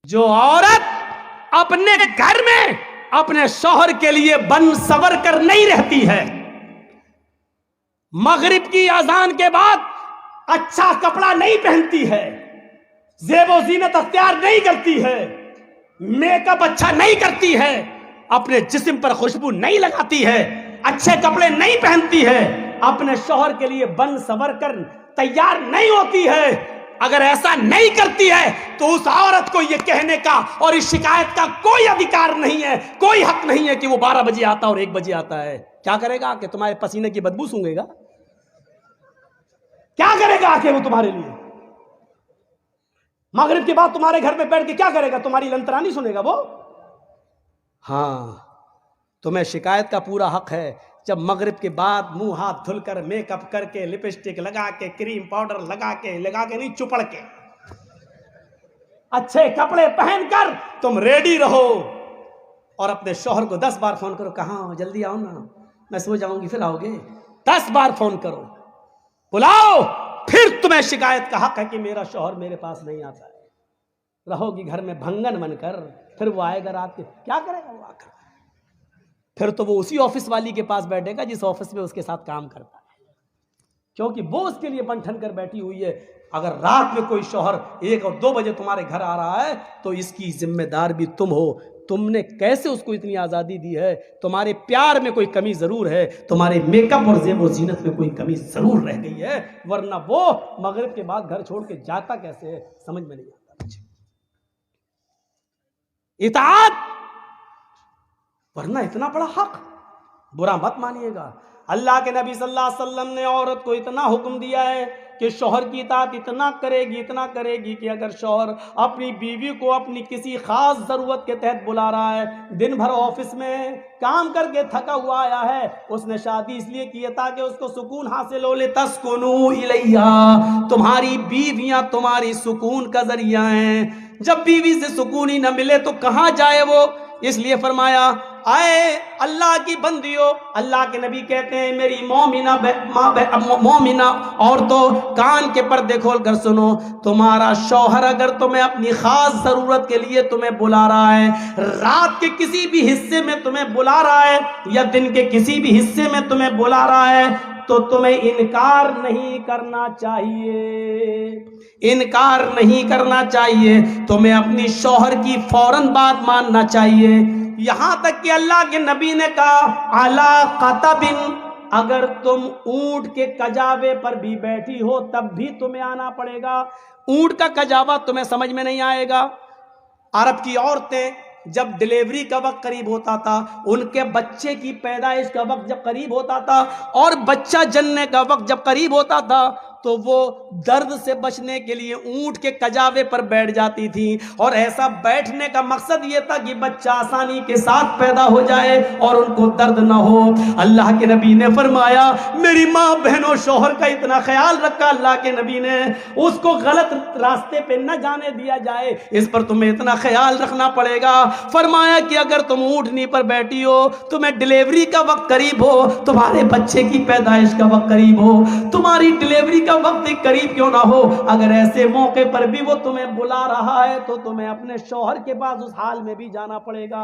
जो औरत अपने घर में अपने शौहर के लिए बन सवर कर नहीं रहती है, मगरिब की अजान के बाद अच्छा कपड़ा नहीं पहनती है, ज़ेबो ज़ीनत अख्तियार नहीं करती है, मेकअप अच्छा नहीं करती है, अपने जिस्म पर खुशबू नहीं लगाती है, अच्छे कपड़े नहीं पहनती है, अपने शौहर के लिए बन सवर कर तैयार नहीं होती है, अगर ऐसा नहीं करती है तो उस औरत को यह कहने का और इस शिकायत का कोई अधिकार नहीं है, कोई हक नहीं है कि वो 12 बजे आता और 1 बजे आता है। क्या करेगा कि तुम्हारे पसीने की बदबू सूंघेगा? क्या करेगा कि वो तुम्हारे लिए? मगरिब के बाद तुम्हारे घर में बैठ के क्या करेगा? तुम्हारी लंतरानी सुनेगा वो? हाँ, तुम्हें शिकायत का पूरा हक है। जब मगरिब के बाद मुंह हाथ धुलकर मेकअप करके लिपस्टिक लगा के क्रीम पाउडर लगा के नहीं, चुपड़ के अच्छे कपड़े पहनकर तुम रेडी रहो और अपने शौहर को 10 बार फोन करो, कहाँ हो, जल्दी आओ ना, मैं सो जाऊंगी फिर आओगे। 10 बार फोन करो, बुलाओ, फिर तुम्हें शिकायत का हक है कि मेरा शौहर मेरे पास नहीं आता है। रहोगी घर में भंगन बनकर, फिर वो आएगा रात के, क्या करेगा वो आकर? फिर तो वो उसी ऑफिस वाली के पास बैठेगा जिस ऑफिस में उसके साथ काम करता है, क्योंकि वो उसके लिए बंठन कर बैठी हुई है। अगर रात में कोई शौहर 1 और 2 बजे तुम्हारे घर आ रहा है तो इसकी जिम्मेदार भी तुम हो। तुमने कैसे उसको इतनी आज़ादी दी है? तुम्हारे प्यार में कोई कमी ज़रूर है, तुम्हारे मेकअप और ज़ेब और ज़ीनत में कोई कमी ज़रूर रह गई है, वरना वो मगरिब के बाद घर छोड़ के जाता कैसे है, समझ में नहीं आता। इताअत, वरना इतना बड़ा हक, बुरा मत मानिएगा। अल्लाह के नबी सल्लल्लाहु अलैहि वसल्लम ने औरत को इतना हुक्म दिया है कि शौहर की इताअत इतना करेगी कि अगर शौहर अपनी बीवी को अपनी किसी खास ज़रूरत के तहत बुला रहा है, दिन भर ऑफिस में काम करके थका हुआ आया है, उसने शादी इसलिए की है ताकि उसको सुकून हासिल हो ले, तस्कुनू इलैहा, तुम्हारी बीवियां तुम्हारी सुकून का जरिया हैं। जब बीवी से सुकून ही न मिले तो कहाँ जाए वो? इसलिए फरमाया, आए अल्लाह की बंदियों, अल्लाह के नबी कहते हैं मेरी मोमिना औरतों, कान के पर्दे खोल कर सुनो, तुम्हारा शौहर अगर तुम्हें अपनी खास जरूरत के लिए तुम्हें बुला रहा है, रात के किसी भी हिस्से में तुम्हें बुला रहा है या दिन के किसी भी हिस्से में तुम्हें बुला रहा है, तो तुम्हें इनकार नहीं करना चाहिए, इनकार नहीं करना चाहिए, तुम्हें अपनी शौहर की फौरन बात मानना चाहिए। यहां तक कि अल्लाह के नबी ने कहा, अला कतबिन, अगर तुम ऊंट के कजावे पर भी बैठी हो तब भी तुम्हें आना पड़ेगा। ऊंट का कजावा तुम्हें समझ में नहीं आएगा। अरब की औरतें जब डिलीवरी का वक्त करीब होता था, उनके बच्चे की पैदाइश का वक्त जब करीब होता था और बच्चा जन्ने का वक्त जब करीब होता था, तो वो दर्द से बचने के लिए ऊंट के कजावे पर बैठ जाती थी, और ऐसा बैठने का मकसद ये था कि बच्चा आसानी के साथ पैदा हो जाए और उनको दर्द ना हो। अल्लाह के नबी ने फरमाया, मेरी माँ बहनों, शौहर का इतना ख्याल रखा अल्लाह के नबी ने, उसको गलत रास्ते पे न जाने दिया जाए, इस पर तुम्हें इतना ख्याल रखना पड़ेगा। फरमाया कि अगर तुम ऊँटनी पर बैठी हो, तुम्हें डिलीवरी का वक्त करीब हो, तुम्हारे बच्चे की पैदाइश का वक्त करीब हो, तुम्हारी डिलीवरी वक्त करीब क्यों ना हो, अगर ऐसे मौके पर भी वो तुम्हें बुला रहा है तो तुम्हें अपने शौहर के पास उस हाल में भी जाना पड़ेगा।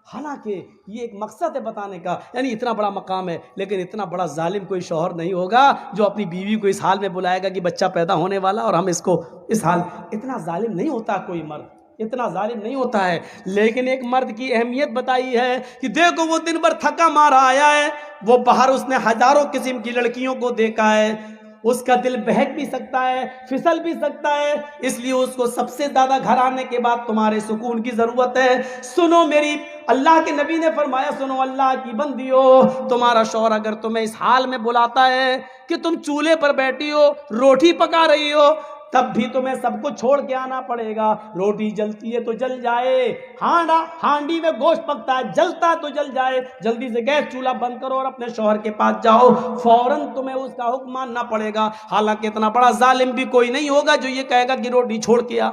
हालांकि ये एक मकसद है बताने का, यानी इतना बड़ा मकाम है, लेकिन इतना बड़ा जालिम कोई शौहर नहीं होगा जो अपनी बीवी को इस हाल में बुलाएगा कि बच्चा पैदा होने वाला और हम इसको इस हाल। इतना जालिम नहीं होता कोई मर्द, इतना जालिम नहीं होता है। लेकिन एक मर्द की अहमियत बताई है कि देखो वो दिन भर थका मारा आया है, वो बाहर उसने हजारों किस्म की लड़कियों को देखा है, उसका दिल बहक भी सकता है, फिसल भी सकता है, इसलिए उसको सबसे ज्यादा घर आने के बाद तुम्हारे सुकून की जरूरत है। सुनो मेरी, अल्लाह के नबी ने फरमाया, सुनो अल्लाह की बंदियो, तुम्हारा शौहर अगर तुम्हें इस हाल में बुलाता है कि तुम चूल्हे पर बैठी हो, रोटी पका रही हो, तब भी तुम्हें सब कुछ छोड़ के आना पड़ेगा। रोटी जलती है तो जल जाए, हांडी में गोश्त पकता है, जलता तो जल जाए, जल्दी से गैस चूल्हा बंद करो और अपने शौहर के पास जाओ, फौरन तुम्हें उसका हुक्म मानना पड़ेगा। हालांकि इतना बड़ा जालिम भी कोई नहीं होगा जो ये कहेगा कि रोटी छोड़ के आ,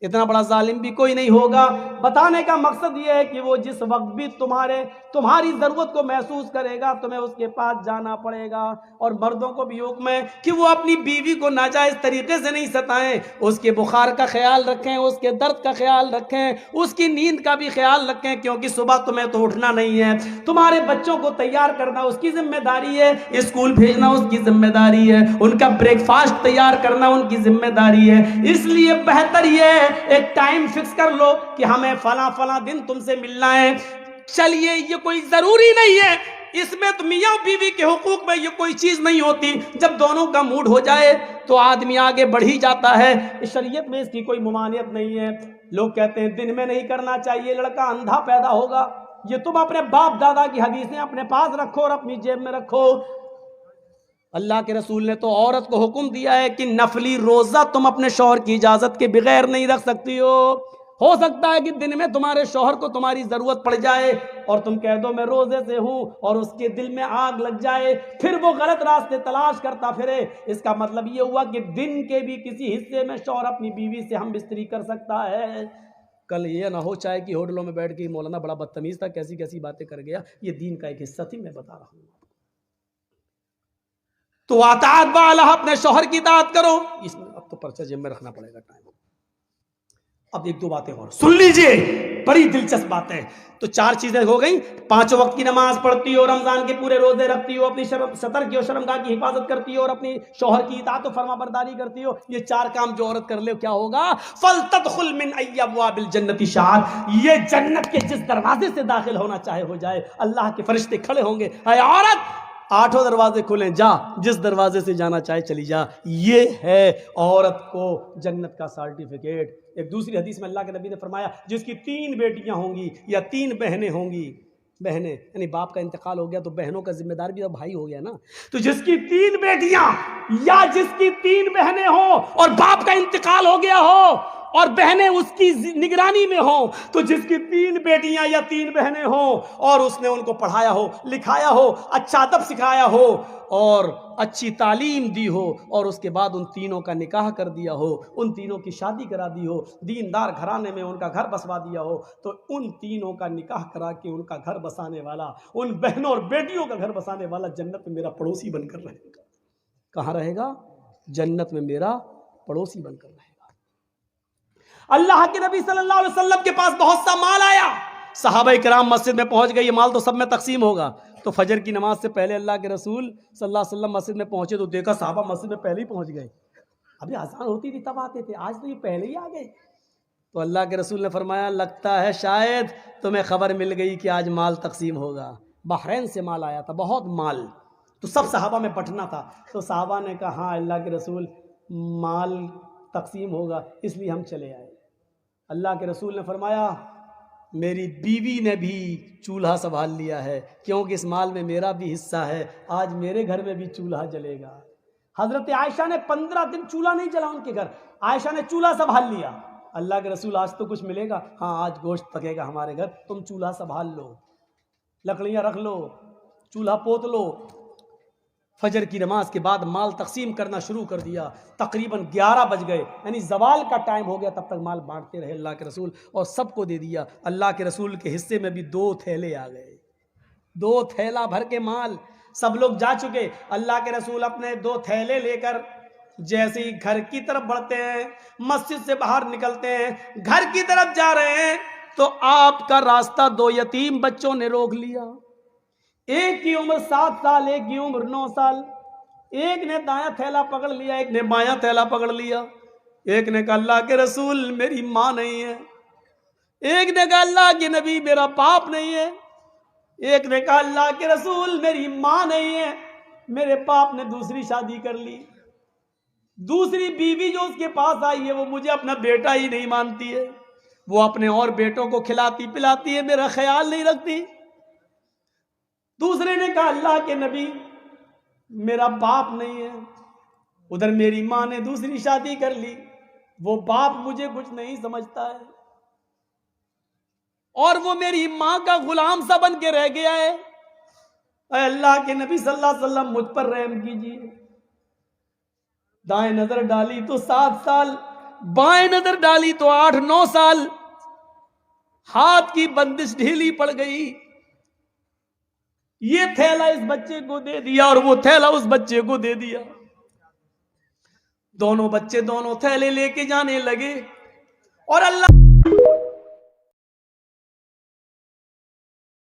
इतना बड़ा जालिम भी कोई नहीं होगा। बताने का मकसद ये है कि वो जिस वक्त भी तुम्हारी ज़रूरत को महसूस करेगा, तुम्हें उसके पास जाना पड़ेगा। और मर्दों को भी हुक्म है कि वो अपनी बीवी को नाजायज़ तरीके से नहीं सताएं, उसके बुखार का ख्याल रखें, उसके दर्द का ख्याल रखें, उसकी नींद का भी ख्याल रखें, क्योंकि सुबह तुम्हें तो उठना नहीं है। तुम्हारे बच्चों को तैयार करना उसकी जिम्मेदारी है, स्कूल भेजना उसकी जिम्मेदारी है, उनका ब्रेकफास्ट तैयार करना उनकी जिम्मेदारी है। इसलिए बेहतर ये एक टाइम फिक्स कर लो कि हमें फला फला दिन तुमसे मिलना है। चलिए, ये कोई जरूरी नहीं है, इसमें तो मियां बीवी के हुकूक में ये कोई चीज नहीं होती। जब दोनों का मूड हो जाए तो आदमी आगे बढ़ ही जाता है। इस शरीयत में इसकी कोई मुमानियत नहीं है। लोग कहते हैं दिन में नहीं करना चाहिए, लड़का अंधा पैदा होगा। ये तुम अपने बाप दादा की हदीसें अपने पास रखो और अपनी जेब में रखो। अल्लाह के रसूल ने तो औरत को हुक्म दिया है कि नफली रोजा तुम अपने शौहर की इजाजत के बगैर नहीं रख सकती हो सकता है कि दिन में तुम्हारे शौहर को तुम्हारी जरूरत पड़ जाए और तुम कह दो मैं रोजे से हूं, और उसके दिल में आग लग जाए, फिर वो गलत रास्ते तलाश करता फिरे। इसका मतलब ये हुआ कि दिन के भी किसी हिस्से में शौहर अपनी बीवी से हम बिस्तरी कर सकता है। कल ये ना हो चाहे कि होटलों में बैठ के मौलाना बड़ा बदतमीज था, कैसी कैसी बातें कर गया। ये दीन का एक हिस्सा थी, मैं बता रहा हूं। तो अताअत वाला अपने शौहर की इताअत करो। इसमें अब तो पर्चा जेब में रखना पड़ेगा टाइम। अब एक दो बातें और सुन लीजिए, बड़ी दिलचस्प बात है। तो 4 चीजें हो गई। 5 वक्त की नमाज पढ़ती हो, रमजान के पूरे रोजे रखती हो, अपनी सतर की और शर्मगाह की हिफाजत करती हो, और अपनी शौहर की इताअत और फरमाबरदारी करती हो। ये 4 काम जो औरत कर ले क्या होगा? फलतदखुल मिन अय्यब्वाबिल जन्नति शाद। ये जन्नत के जिस दरवाजे से दाखिल होना चाहे हो जाए, अल्लाह के फरिश्ते खड़े होंगे, ऐ औरत 8 दरवाजे खुले, जा, जिस दरवाजे से जाना चाहे चली जा। ये है औरत को जन्नत का सर्टिफिकेट। एक दूसरी हदीस में अल्लाह के नबी ने फरमाया, जिसकी 3 बेटियां होंगी या 3 बहनें होंगी, बहनें यानी बाप का इंतकाल हो गया तो बहनों का जिम्मेदार भी तो भाई हो गया ना। तो जिसकी 3 बेटियां या जिसकी 3 बहनें हो और बाप का इंतकाल हो गया हो और बहनें उसकी निगरानी में हो, तो जिसकी 3 बेटियां या 3 बहनें हो और उसने उनको पढ़ाया हो, लिखाया हो, अच्छा अदब सिखाया हो और अच्छी तालीम दी हो, और उसके बाद उन तीनों का निकाह कर दिया हो, उन तीनों की शादी करा दी हो, दीनदार घराने में उनका घर बसवा दिया हो, तो उन तीनों का निकाह करा के उनका घर बसाने वाला, उन बहनों और बेटियों का घर बसाने वाला जन्नत में मेरा पड़ोसी बनकर रहेगा। कहाँ रहेगा? जन्नत में मेरा पड़ोसी बनकर रहेगा। अल्लाह के नबी सल्लल्लाहु अलैहि वसल्लम के पास बहुत सा माल आया। सहाबाए किराम मस्जिद में पहुंच गए, ये माल तो सब में तकसीम होगा। तो फजर की नमाज से पहले अल्लाह के रसूल सल्लल्लाहु अलैहि वसल्लम मस्जिद में पहुंचे तो देखा साहबा मस्जिद में पहले ही पहुंच गए। अभी आसान होती थी तब आते थे, आज तो ये पहले ही आ गए। तो अल्लाह के रसूल ने फरमाया, लगता है शायद तुम्हें खबर मिल गई कि आज माल तकसीम होगा। बहरैन से माल आया था, बहुत माल, तो सब सहाबा में बंटना था। तो सहाबा ने कहा, हाँ अल्लाह के रसूल, माल तकसीम होगा इसलिए हम चले आए। अल्लाह के रसूल ने फरमाया, मेरी बीवी ने भी चूल्हा संभाल लिया है, क्योंकि इस माल में मेरा भी हिस्सा है, आज मेरे घर में भी चूल्हा जलेगा। हजरत आयशा ने 15 दिन चूल्हा नहीं जला उनके घर, आयशा ने चूल्हा संभाल लिया। अल्लाह के रसूल, आज तो कुछ मिलेगा? हाँ, आज गोश्त पकेगा हमारे घर, तुम चूल्हा संभाल लो, लकड़ियाँ रख लो, चूल्हा पोत लो। फजर की नमाज के बाद माल तकसीम करना शुरू कर दिया। तकरीबन 11 बज गए, यानी जवाल का टाइम हो गया, तब तक माल बांटते रहे अल्लाह के रसूल और सबको दे दिया। अल्लाह के रसूल के हिस्से में भी 2 थैले आ गए, 2 थैला भर के माल। सब लोग जा चुके। अल्लाह के रसूल अपने 2 थैले लेकर जैसे ही घर की तरफ बढ़ते हैं, मस्जिद से बाहर निकलते हैं, घर की तरफ जा रहे हैं, तो आपका रास्ता 2 यतीम बच्चों ने रोक लिया। एक की उम्र 7 साल, एक की उम्र 9 साल। एक ने दायां थैला पकड़ लिया, एक ने बायां थैला पकड़ लिया। एक ने कहा, अल्लाह के रसूल मेरी माँ नहीं है। एक ने कहा, अल्लाह के नबी मेरा बाप नहीं है। एक ने कहा, अल्लाह के रसूल मेरी माँ नहीं है, मेरे बाप ने दूसरी शादी कर ली। दूसरी बीवी जो उसके पास आई है वो मुझे अपना बेटा ही नहीं मानती है, वो अपने और बेटों को खिलाती पिलाती है, मेरा ख्याल नहीं रखती। दूसरे ने कहा, अल्लाह के नबी मेरा बाप नहीं है। उधर मेरी माँ ने दूसरी शादी कर ली, वो बाप मुझे कुछ नहीं समझता है और वो मेरी माँ का गुलाम सा बन के रह गया है। अल्लाह के नबी सल्लल्लाहु अलैहि वसल्लम मुझ पर रहम कीजिए। दाएं नजर डाली तो 7 साल, बाएं नजर डाली तो 8-9 साल, हाथ की बंदिश ढीली पड़ गई। ये थैला इस बच्चे को दे दिया और वो थैला उस बच्चे को दे दिया। दोनों बच्चे दोनों थैले लेके जाने लगे और अल्लाह